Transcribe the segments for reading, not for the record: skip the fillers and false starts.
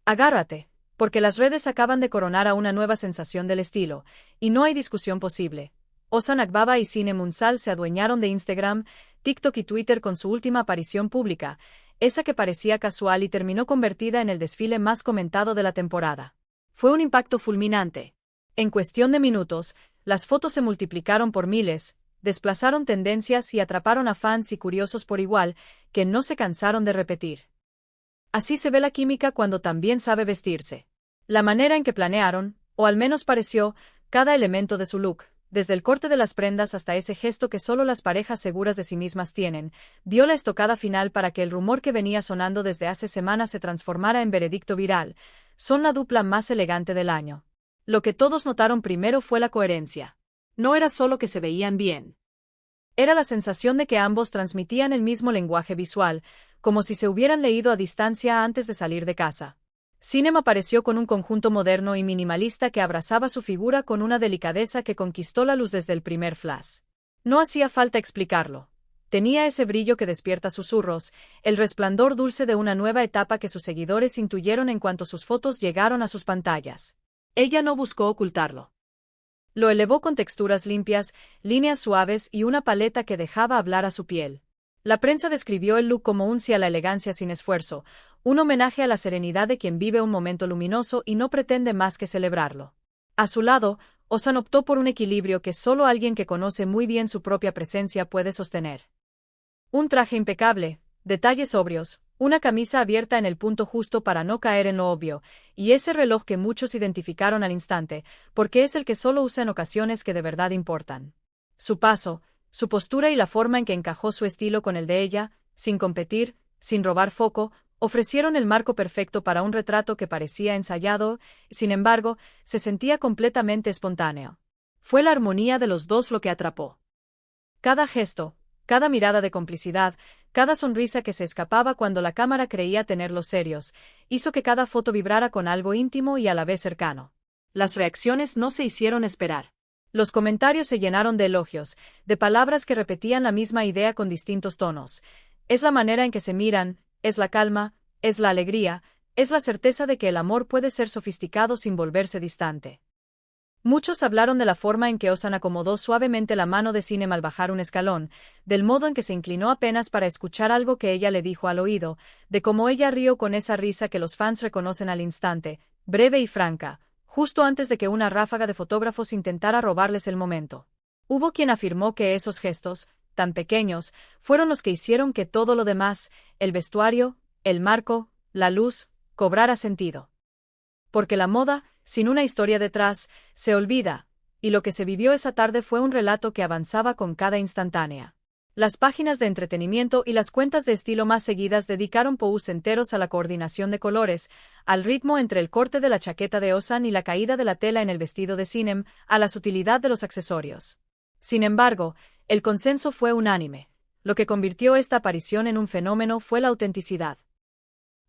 Agárrate, porque las redes acaban de coronar a una nueva sensación del estilo, y no hay discusión posible. Ozan Akbaba y Sinem Unsal se adueñaron de Instagram, TikTok y Twitter con su última aparición pública, esa que parecía casual y terminó convertida en el desfile más comentado de la temporada. Fue un impacto fulminante. En cuestión de minutos, las fotos se multiplicaron por miles, desplazaron tendencias y atraparon a fans y curiosos por igual, que no se cansaron de repetir. Así se ve la química cuando también sabe vestirse. La manera en que planearon, o al menos pareció, cada elemento de su look, desde el corte de las prendas hasta ese gesto que solo las parejas seguras de sí mismas tienen, dio la estocada final para que el rumor que venía sonando desde hace semanas se transformara en veredicto viral. Son la dupla más elegante del año. Lo que todos notaron primero fue la coherencia. No era solo que se veían bien. Era la sensación de que ambos transmitían el mismo lenguaje visual, como si se hubieran leído a distancia antes de salir de casa. Sinem apareció con un conjunto moderno y minimalista que abrazaba su figura con una delicadeza que conquistó la luz desde el primer flash. No hacía falta explicarlo. Tenía ese brillo que despierta susurros, el resplandor dulce de una nueva etapa que sus seguidores intuyeron en cuanto sus fotos llegaron a sus pantallas. Ella no buscó ocultarlo. Lo elevó con texturas limpias, líneas suaves y una paleta que dejaba hablar a su piel. La prensa describió el look como un sí a la elegancia sin esfuerzo, un homenaje a la serenidad de quien vive un momento luminoso y no pretende más que celebrarlo. A su lado, Ozan optó por un equilibrio que solo alguien que conoce muy bien su propia presencia puede sostener. Un traje impecable, detalles sobrios, una camisa abierta en el punto justo para no caer en lo obvio, y ese reloj que muchos identificaron al instante, porque es el que solo usa en ocasiones que de verdad importan. Su paso, su postura y la forma en que encajó su estilo con el de ella, sin competir, sin robar foco, ofrecieron el marco perfecto para un retrato que parecía ensayado, sin embargo, se sentía completamente espontáneo. Fue la armonía de los dos lo que atrapó. Cada gesto, cada mirada de complicidad, cada sonrisa que se escapaba cuando la cámara creía tenerlos serios, hizo que cada foto vibrara con algo íntimo y a la vez cercano. Las reacciones no se hicieron esperar. Los comentarios se llenaron de elogios, de palabras que repetían la misma idea con distintos tonos. Es la manera en que se miran, es la calma, es la alegría, es la certeza de que el amor puede ser sofisticado sin volverse distante. Muchos hablaron de la forma en que Ozan acomodó suavemente la mano de Sinem al bajar un escalón, del modo en que se inclinó apenas para escuchar algo que ella le dijo al oído, de cómo ella rió con esa risa que los fans reconocen al instante, breve y franca, justo antes de que una ráfaga de fotógrafos intentara robarles el momento. Hubo quien afirmó que esos gestos, tan pequeños, fueron los que hicieron que todo lo demás, el vestuario, el marco, la luz, cobrara sentido. Porque la moda, sin una historia detrás, se olvida, y lo que se vivió esa tarde fue un relato que avanzaba con cada instantánea. Las páginas de entretenimiento y las cuentas de estilo más seguidas dedicaron posts enteros a la coordinación de colores, al ritmo entre el corte de la chaqueta de Ozan y la caída de la tela en el vestido de Sinem, a la sutilidad de los accesorios. Sin embargo, el consenso fue unánime. Lo que convirtió esta aparición en un fenómeno fue la autenticidad.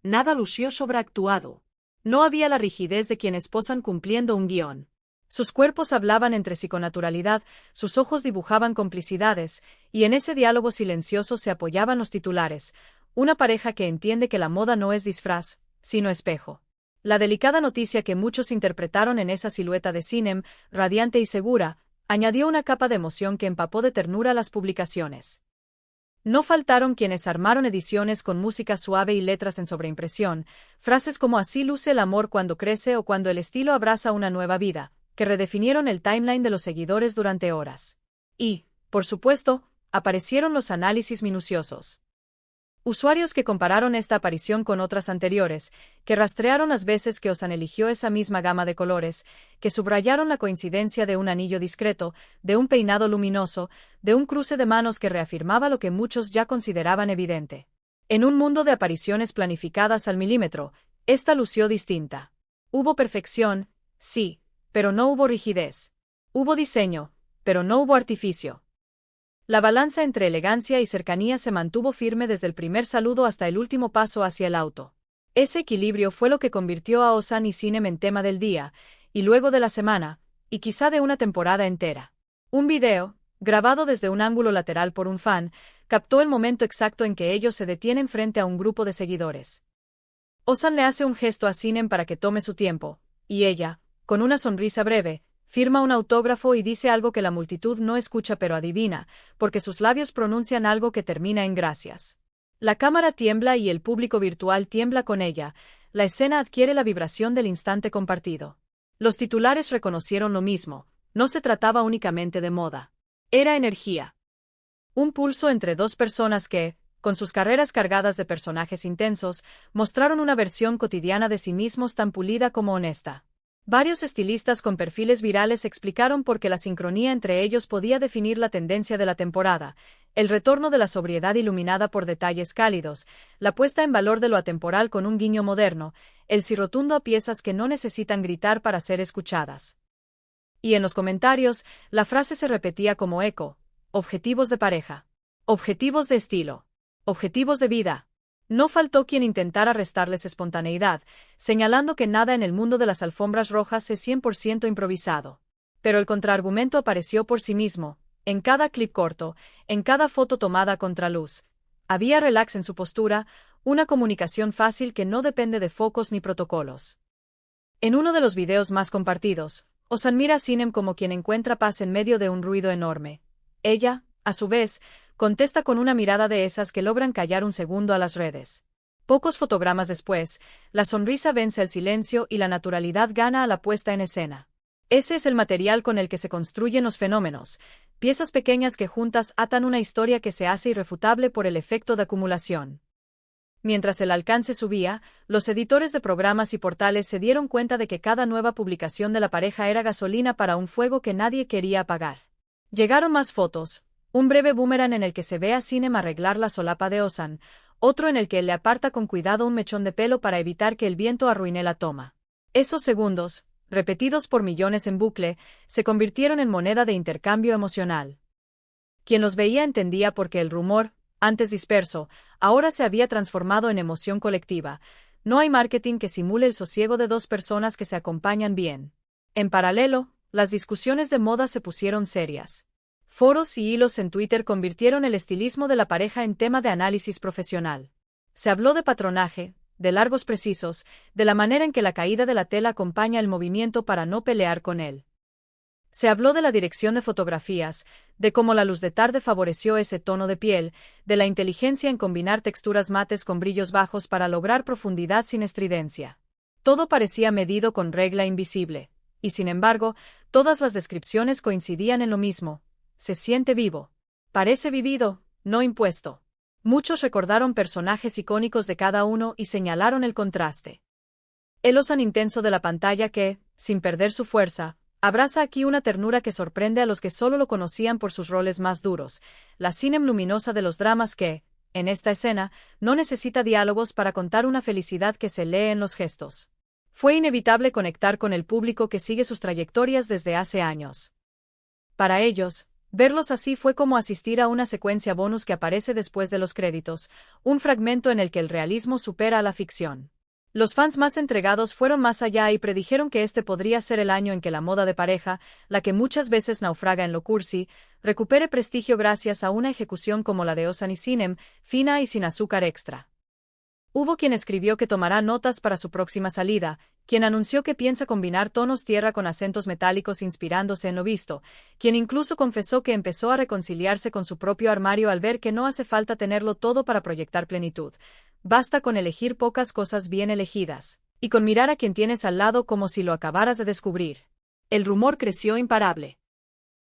Nada lució sobreactuado. No había la rigidez de quienes posan cumpliendo un guión. Sus cuerpos hablaban entre sí con naturalidad, sus ojos dibujaban complicidades, y en ese diálogo silencioso se apoyaban los titulares, una pareja que entiende que la moda no es disfraz, sino espejo. La delicada noticia que muchos interpretaron en esa silueta de Sinem, radiante y segura, añadió una capa de emoción que empapó de ternura las publicaciones. No faltaron quienes armaron ediciones con música suave y letras en sobreimpresión, frases como así luce el amor cuando crece o cuando el estilo abraza una nueva vida, que redefinieron el timeline de los seguidores durante horas. Y, por supuesto, aparecieron los análisis minuciosos. Usuarios que compararon esta aparición con otras anteriores, que rastrearon las veces que Ozan eligió esa misma gama de colores, que subrayaron la coincidencia de un anillo discreto, de un peinado luminoso, de un cruce de manos que reafirmaba lo que muchos ya consideraban evidente. En un mundo de apariciones planificadas al milímetro, esta lució distinta. Hubo perfección, sí, pero no hubo rigidez. Hubo diseño, pero no hubo artificio. La balanza entre elegancia y cercanía se mantuvo firme desde el primer saludo hasta el último paso hacia el auto. Ese equilibrio fue lo que convirtió a Ozan y Sinem en tema del día, y luego de la semana, y quizá de una temporada entera. Un video, grabado desde un ángulo lateral por un fan, captó el momento exacto en que ellos se detienen frente a un grupo de seguidores. Ozan le hace un gesto a Sinem para que tome su tiempo, y ella, con una sonrisa breve, firma un autógrafo y dice algo que la multitud no escucha pero adivina, porque sus labios pronuncian algo que termina en gracias. La cámara tiembla y el público virtual tiembla con ella, la escena adquiere la vibración del instante compartido. Los titulares reconocieron lo mismo, no se trataba únicamente de moda. Era energía. Un pulso entre dos personas que, con sus carreras cargadas de personajes intensos, mostraron una versión cotidiana de sí mismos tan pulida como honesta. Varios estilistas con perfiles virales explicaron por qué la sincronía entre ellos podía definir la tendencia de la temporada, el retorno de la sobriedad iluminada por detalles cálidos, la puesta en valor de lo atemporal con un guiño moderno, el sí rotundo a piezas que no necesitan gritar para ser escuchadas. Y en los comentarios, la frase se repetía como eco: objetivos de pareja, objetivos de estilo, objetivos de vida. No faltó quien intentara restarles espontaneidad, señalando que nada en el mundo de las alfombras rojas es 100% improvisado. Pero el contraargumento apareció por sí mismo, en cada clip corto, en cada foto tomada a contraluz. Había relax en su postura, una comunicación fácil que no depende de focos ni protocolos. En uno de los videos más compartidos, Ozan mira a Sinem como quien encuentra paz en medio de un ruido enorme. Ella, a su vez, contesta con una mirada de esas que logran callar un segundo a las redes. Pocos fotogramas después, la sonrisa vence el silencio y la naturalidad gana a la puesta en escena. Ese es el material con el que se construyen los fenómenos, piezas pequeñas que juntas atan una historia que se hace irrefutable por el efecto de acumulación. Mientras el alcance subía, los editores de programas y portales se dieron cuenta de que cada nueva publicación de la pareja era gasolina para un fuego que nadie quería apagar. Llegaron más fotos. Un breve boomerang en el que se ve a Sinem arreglar la solapa de Ozan, otro en el que él le aparta con cuidado un mechón de pelo para evitar que el viento arruine la toma. Esos segundos, repetidos por millones en bucle, se convirtieron en moneda de intercambio emocional. Quien los veía entendía por qué el rumor, antes disperso, ahora se había transformado en emoción colectiva. No hay marketing que simule el sosiego de dos personas que se acompañan bien. En paralelo, las discusiones de moda se pusieron serias. Foros y hilos en Twitter convirtieron el estilismo de la pareja en tema de análisis profesional. Se habló de patronaje, de largos precisos, de la manera en que la caída de la tela acompaña el movimiento para no pelear con él. Se habló de la dirección de fotografías, de cómo la luz de tarde favoreció ese tono de piel, de la inteligencia en combinar texturas mates con brillos bajos para lograr profundidad sin estridencia. Todo parecía medido con regla invisible, y sin embargo, todas las descripciones coincidían en lo mismo. Se siente vivo. Parece vivido, no impuesto. Muchos recordaron personajes icónicos de cada uno y señalaron el contraste. El Ozan intenso de la pantalla que, sin perder su fuerza, abraza aquí una ternura que sorprende a los que solo lo conocían por sus roles más duros, la Sinem luminosa de los dramas que, en esta escena, no necesita diálogos para contar una felicidad que se lee en los gestos. Fue inevitable conectar con el público que sigue sus trayectorias desde hace años. Para ellos, verlos así fue como asistir a una secuencia bonus que aparece después de los créditos, un fragmento en el que el realismo supera a la ficción. Los fans más entregados fueron más allá y predijeron que este podría ser el año en que la moda de pareja, la que muchas veces naufraga en lo cursi, recupere prestigio gracias a una ejecución como la de Ozan y Sinem, fina y sin azúcar extra. Hubo quien escribió que tomará notas para su próxima salida, quien anunció que piensa combinar tonos tierra con acentos metálicos inspirándose en lo visto, quien incluso confesó que empezó a reconciliarse con su propio armario al ver que no hace falta tenerlo todo para proyectar plenitud. Basta con elegir pocas cosas bien elegidas, y con mirar a quien tienes al lado como si lo acabaras de descubrir. El rumor creció imparable.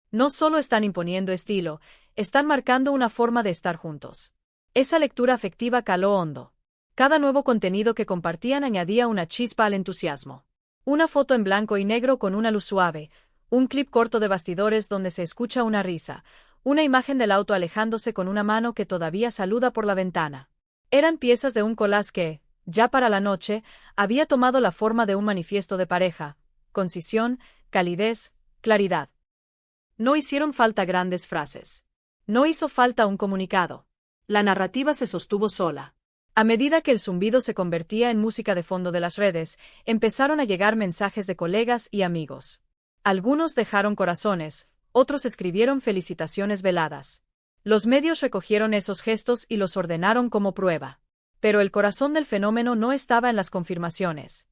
No solo están imponiendo estilo, están marcando una forma de estar juntos. Esa lectura afectiva caló hondo. Cada nuevo contenido que compartían añadía una chispa al entusiasmo. Una foto en blanco y negro con una luz suave, un clip corto de bastidores donde se escucha una risa, una imagen del auto alejándose con una mano que todavía saluda por la ventana. Eran piezas de un collage que, ya para la noche, había tomado la forma de un manifiesto de pareja, concisión, calidez, claridad. No hicieron falta grandes frases. No hizo falta un comunicado. La narrativa se sostuvo sola. A medida que el zumbido se convertía en música de fondo de las redes, empezaron a llegar mensajes de colegas y amigos. Algunos dejaron corazones, otros escribieron felicitaciones veladas. Los medios recogieron esos gestos y los ordenaron como prueba. Pero el corazón del fenómeno no estaba en las confirmaciones.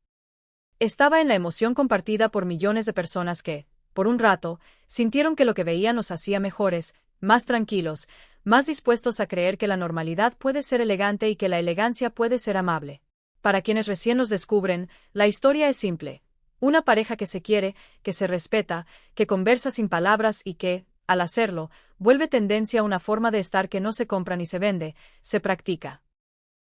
Estaba en la emoción compartida por millones de personas que, por un rato, sintieron que lo que veían los hacía mejores, más tranquilos, más dispuestos a creer que la normalidad puede ser elegante y que la elegancia puede ser amable. Para quienes recién los descubren, la historia es simple. Una pareja que se quiere, que se respeta, que conversa sin palabras y que, al hacerlo, vuelve tendencia una forma de estar que no se compra ni se vende, se practica.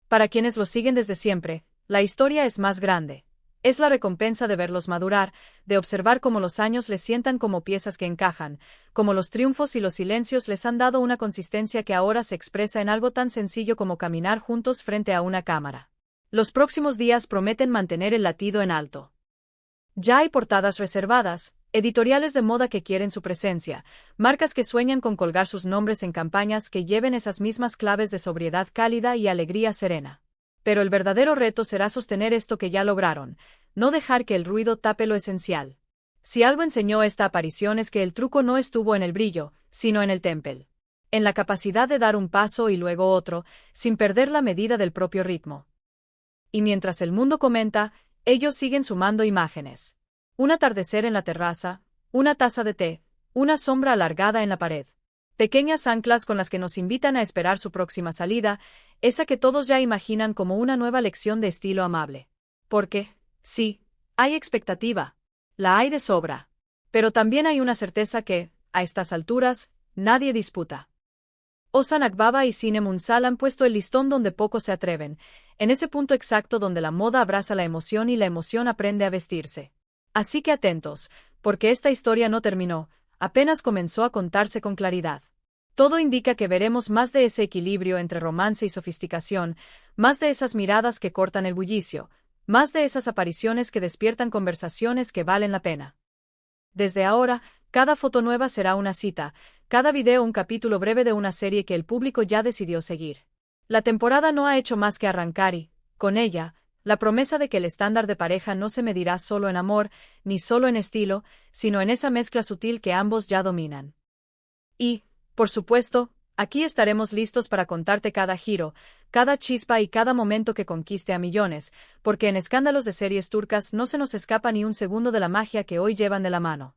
Para quienes lo siguen desde siempre, la historia es más grande. Es la recompensa de verlos madurar, de observar cómo los años les sientan como piezas que encajan, cómo los triunfos y los silencios les han dado una consistencia que ahora se expresa en algo tan sencillo como caminar juntos frente a una cámara. Los próximos días prometen mantener el latido en alto. Ya hay portadas reservadas, editoriales de moda que quieren su presencia, marcas que sueñan con colgar sus nombres en campañas que lleven esas mismas claves de sobriedad cálida y alegría serena. Pero el verdadero reto será sostener esto que ya lograron, no dejar que el ruido tape lo esencial. Si algo enseñó esta aparición es que el truco no estuvo en el brillo, sino en el temple. En la capacidad de dar un paso y luego otro, sin perder la medida del propio ritmo. Y mientras el mundo comenta, ellos siguen sumando imágenes. Un atardecer en la terraza, una taza de té, una sombra alargada en la pared. Pequeñas anclas con las que nos invitan a esperar su próxima salida, esa que todos ya imaginan como una nueva lección de estilo amable. Porque, sí, hay expectativa. La hay de sobra. Pero también hay una certeza que, a estas alturas, nadie disputa. Ozan Akbaba y Sine Munsal han puesto el listón donde pocos se atreven, en ese punto exacto donde la moda abraza la emoción y la emoción aprende a vestirse. Así que atentos, porque esta historia no terminó, apenas comenzó a contarse con claridad. Todo indica que veremos más de ese equilibrio entre romance y sofisticación, más de esas miradas que cortan el bullicio, más de esas apariciones que despiertan conversaciones que valen la pena. Desde ahora, cada foto nueva será una cita, cada video un capítulo breve de una serie que el público ya decidió seguir. La temporada no ha hecho más que arrancar y, con ella, la promesa de que el estándar de pareja no se medirá solo en amor, ni solo en estilo, sino en esa mezcla sutil que ambos ya dominan. Y, por supuesto, aquí estaremos listos para contarte cada giro, cada chispa y cada momento que conquiste a millones, porque en escándalos de series turcas no se nos escapa ni un segundo de la magia que hoy llevan de la mano.